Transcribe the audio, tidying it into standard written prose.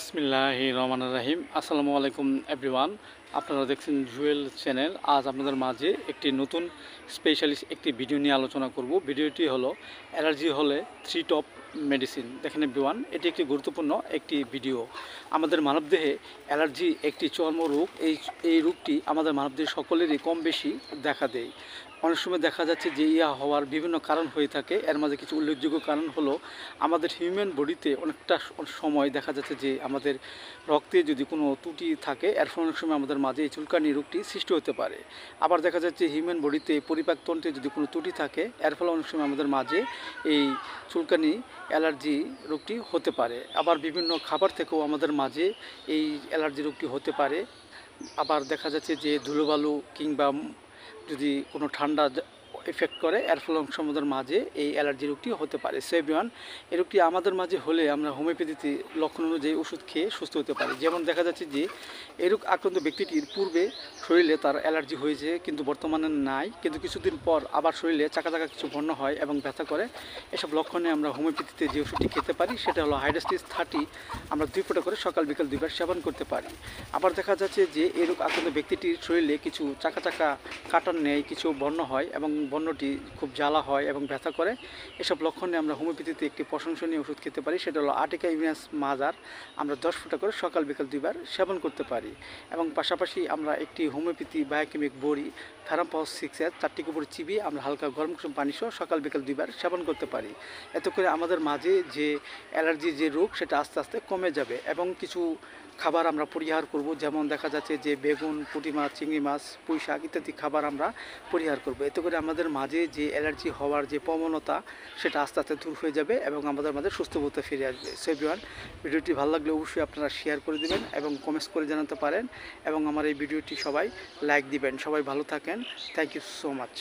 বিসমিল্লাহির রহমানির রহিম। আসসালামু আলাইকুম এভরিওয়ান। আপনারা দেখছেন জুয়েল চ্যানেল। আজ আপনাদের মাঝে একটি নতুন স্পেশালিস্ট একটি ভিডিও নিয়ে আলোচনা করব। ভিডিওটি হলো অ্যালার্জি হলে 3 টপ মেডিসিন। দেখেন এভরিওয়ান, এটি একটি গুরুত্বপূর্ণ একটি ভিডিও। আমাদের মানবদেহে অ্যালার্জি একটি চর্মরোগ। এই রোগটি আমাদের মানবদেহে সকলেরই কম বেশি দেখা দেয়। অনেক সময় দেখা যাচ্ছে যে ইয়া হওয়ার বিভিন্ন কারণ হয়ে থাকে। এর মাঝে কিছু উল্লেখযোগ্য কারণ হলো আমাদের হিউম্যান বডিতে অনেকটা সময় দেখা যাচ্ছে যে আমাদের রক্তে যদি কোনো ত্রুটি থাকে, এর ফলে অনেক সময় আমাদের মাঝে এই চুলকানি রোগটি সৃষ্টি হতে পারে। আবার দেখা যাচ্ছে হিউম্যান বডিতে পরিপাকতন্ত্রে যদি কোনো ত্রুটি থাকে, এর ফলে অনেক সময় আমাদের মাঝে এই চুলকানি অ্যালার্জি রোগটি হতে পারে। আবার বিভিন্ন খাবার থেকেও আমাদের মাঝে এই অ্যালার্জি রোগটি হতে পারে। আবার দেখা যাচ্ছে যে ধুলোবালু কিংবা যদি কোনো ঠান্ডা এফেক্ট করে, এর ফলে অনেক সময় আমাদের মাঝে এই অ্যালার্জি রোগটি হতে পারে। সো এভরিওয়ান, এই রোগটি আমাদের মাঝে হলে আমরা হোমিওপ্যাথিতে লক্ষণ অনুযায়ী ওষুধ খেয়ে সুস্থ হতে পারি। যেমন দেখা যাচ্ছে যে এই রোগ আক্রান্ত ব্যক্তিটির পূর্বে শরীরে তার অ্যালার্জি হয়েছে কিন্তু বর্তমানে নাই, কিন্তু কিছুদিন পর আবার শরীরে চাকা চাকা কিছু বন্য হয় এবং ব্যথা করে। এসব লক্ষণে আমরা হোমিওপ্যাথিতে যে ওষুধটি খেতে পারি সেটা হলো হাইড্রাস্টিস 30। আমরা 2 ফোঁটা করে সকাল বিকাল 2 বার সেবন করতে পারি। আবার দেখা যাচ্ছে যে এই রোগ আক্রান্ত ব্যক্তিটির শরীরে কিছু চাকা চাকা কাটার নেই, কিছু বন্য হয় এবং বন্যটি খুব জ্বালা হয় এবং ব্যথা করে। এসব লক্ষণে আমরা হোমিওপ্যাথিতে একটি প্রশংসনীয় ওষুধ খেতে পারি, সেটা হলো আর্টিকা ইউনিয়াস মাদার। আমরা 10 ফোঁটা করে সকাল বিকাল 2 বার সেবন করতে পারি। এবং পাশাপাশি আমরা একটি হোমিওপ্যাথি বায়োকেমিক বড়ি থারাম্পাস 6 4টি উপরে চিবিয়ে আমরা হালকা গরম কুসুম পানি সহ সকাল বিকাল 2 বার সেবন করতে পারি। এতে করে আমাদের মাঝে যে অ্যালার্জি যে রোগ সেটা আস্তে আস্তে কমে যাবে। এবং কিছু খাবার আমরা পরিহার করব, যেমন দেখা যাচ্ছে যে বেগুন, পুঁটি মাছ, চিংড়ি মাছ, পুঁই শাক ইত্যাদি খাবার আমরা পরিহার করব। এতে করে আমাদের মাঝে যে অ্যালার্জি হওয়ার যে প্রবণতা সেটা আস্তে আস্তে দূর হয়ে যাবে এবং আমাদের মাঝে সুস্থ বোধে ফিরে আসবে। সো এভরিওয়ান, ভিডিওটি ভালো লাগলে অবশ্যই আপনারা শেয়ার করে দেবেন এবং কমেন্টস করে জানাতে পারেন এবং আমার এই ভিডিওটি সবাই লাইক দিবেন। সবাই ভালো থাকেন। Thank you so much.